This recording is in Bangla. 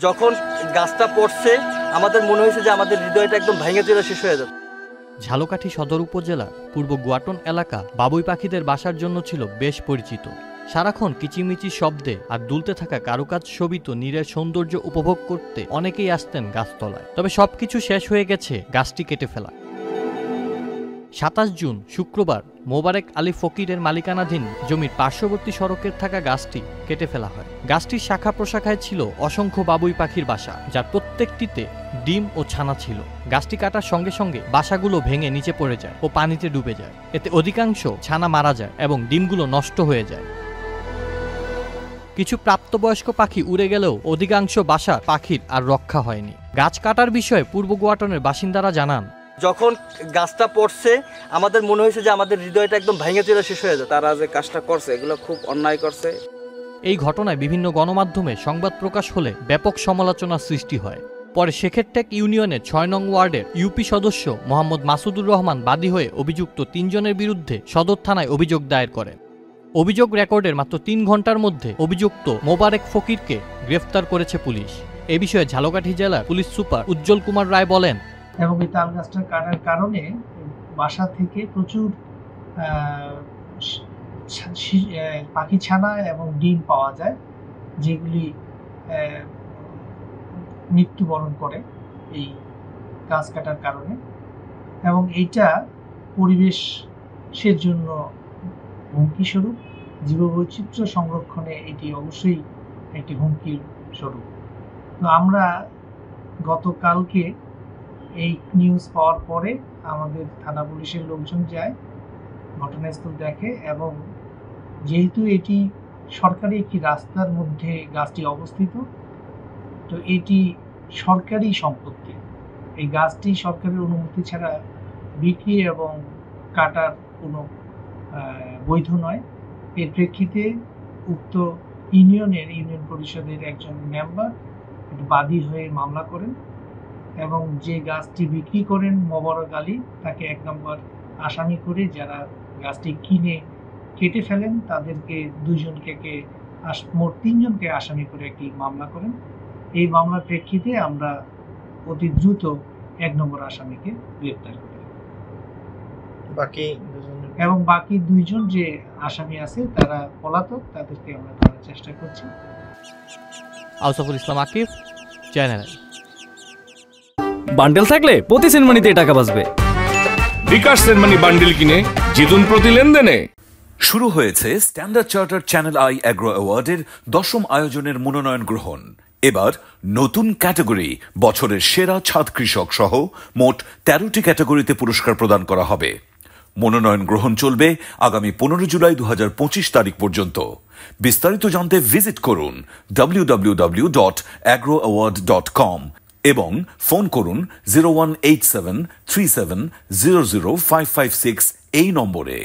যখন গাছটা পড়ছে আমাদের মনে হয়েছে যে আমাদের হৃদয়টা একদম ভেঙে চলে শেষ হয়ে যাবে। ঝালকাঠি সদর উপজেলার পূর্ব গুয়াটন এলাকা বাবুই পাখিদের বাসার জন্য ছিল বেশ পরিচিত। সারাক্ষণ কিচিমিচি শব্দে আর দুলতে থাকা কারুকাজ শোভিত নীরের সৌন্দর্য উপভোগ করতে অনেকেই আসতেন গাছতলায়। তবে সবকিছু শেষ হয়ে গেছে গাছটি কেটে ফেলা। 27 জুন শুক্রবার মোবারক আলী ফকিরের মালিকানাধীন জমির পার্শ্ববর্তী সড়কের থাকা গাছটি কেটে ফেলা হয়। গাছটির শাখা প্রশাখায় ছিল অসংখ্য বাবুই পাখির বাসা, যার প্রত্যেকটিতে ডিম ও ছানা ছিল। গাছটি কাটার সঙ্গে সঙ্গে বাসাগুলো ভেঙে নিচে পড়ে যায় ও পানিতে ডুবে যায়। এতে অধিকাংশ ছানা মারা যায় এবং ডিমগুলো নষ্ট হয়ে যায়। কিছু প্রাপ্তবয়স্ক পাখি উড়ে গেলেও অধিকাংশ বাসা পাখির আর রক্ষা হয়নি। গাছ কাটার বিষয়ে পূর্ব গুয়াটনের বাসিন্দারা জানান, যখন গাছটা পড়ছে আমাদের মনে হয়েছে যে আমাদের হৃদয়টা একদম ভেঙে চলে শেষ হয়ে যাবে। তারা যে কাজটা করছে এগুলো খুব অন্যায় করছে। এই ঘটনায় বিভিন্ন গণমাধ্যমে সংবাদ প্রকাশ হলে ব্যাপক সমালোচনার সৃষ্টি হয়। পরে শেখেরটেক ইউনিয়নের 6 নং ওয়ার্ডের ইউপি সদস্য মোহাম্মদ মাসুদুর রহমান বাদী হয়ে অভিযুক্ত 3 জনের বিরুদ্ধে সদর থানায় অভিযোগ দায়ের করেন। অভিযোগ রেকর্ডের মাত্র 3 ঘন্টার মধ্যে অভিযুক্ত মোবারক ফকিরকে গ্রেফতার করেছে পুলিশ। এ বিষয়ে ঝালকাঠি জেলার পুলিশ সুপার উজ্জ্বল কুমার রায় বলেন, এবং এই তাল গাছটা কাটার কারণে বাসা থেকে প্রচুর পাখি ছানা এবং ডিম পাওয়া যায়, যেগুলি মৃত্যুবরণ করে এই গাছ কাটার কারণে। এবং এইটা পরিবেশের জন্য হুমকি স্বরূপ। জীববৈচিত্র্য সংরক্ষণে এটি অবশ্যই একটি হুমকির স্বরূপ। তো আমরা গতকালকে এই নিউজ পাওয়ার পরে আমাদের থানা পুলিশের লোকজন যায়, ঘটনাস্থল দেখে, এবং যেহেতু এটি সরকারি একটি রাস্তার মধ্যে গাছটি অবস্থিত, তো এটি সরকারি সম্পত্তি। এই গাছটি সরকারের অনুমতি ছাড়া বিক্রি এবং কাটার কোনো বৈধ নয়। এর প্রেক্ষিতে উক্ত ইউনিয়ন পরিষদের একজন মেম্বার বাদী হয়ে মামলা করেন এবং যে গাছটি বিক্রি করেন মোবারক আলী, তাকে 1 নম্বর আসামি করে, যারা গাছটি কিনে কেটে ফেলেন তাদেরকে 2 জনকে মোট 3 জনকে আসামি করে একটি মামলা করেন। এই মামলার প্রেক্ষিতে আমরা অতি দ্রুত 1 নম্বর আসামিকে গ্রেফতার করি এবং বাকি 2 জন যে আসামি আছে তারা পলাতক, তাদেরকে আমরা ধরার চেষ্টা করছি। আউসাফুল ইসলাম আকিব, চ্যানেল। বান্ডেল থাকলে প্রতি সেনমানিতে টাকা বাঁচবে। বিকাশ সেনমানি বান্ডেল কিনে জিতুন প্রতি লেনদেনে। শুরু হয়েছে Standard Chartered Channel i Agro অ্যাওয়ার্ডের 10ম আয়োজনের মনোনয়ন গ্রহণ। এবার নতুন ক্যাটাগরি বছরের সেরা ছাদ কৃষক সহ মোট 13টি ক্যাটাগরিতে পুরস্কার প্রদান করা হবে। মনোনয়ন গ্রহণ চলবে আগামী 15 জুলাই 2025 তারিখ পর্যন্ত। বিস্তারিত জানতে ভিজিট করুন www.agroaward.com এবং ফোন করুন 018737000556 এই নম্বরে।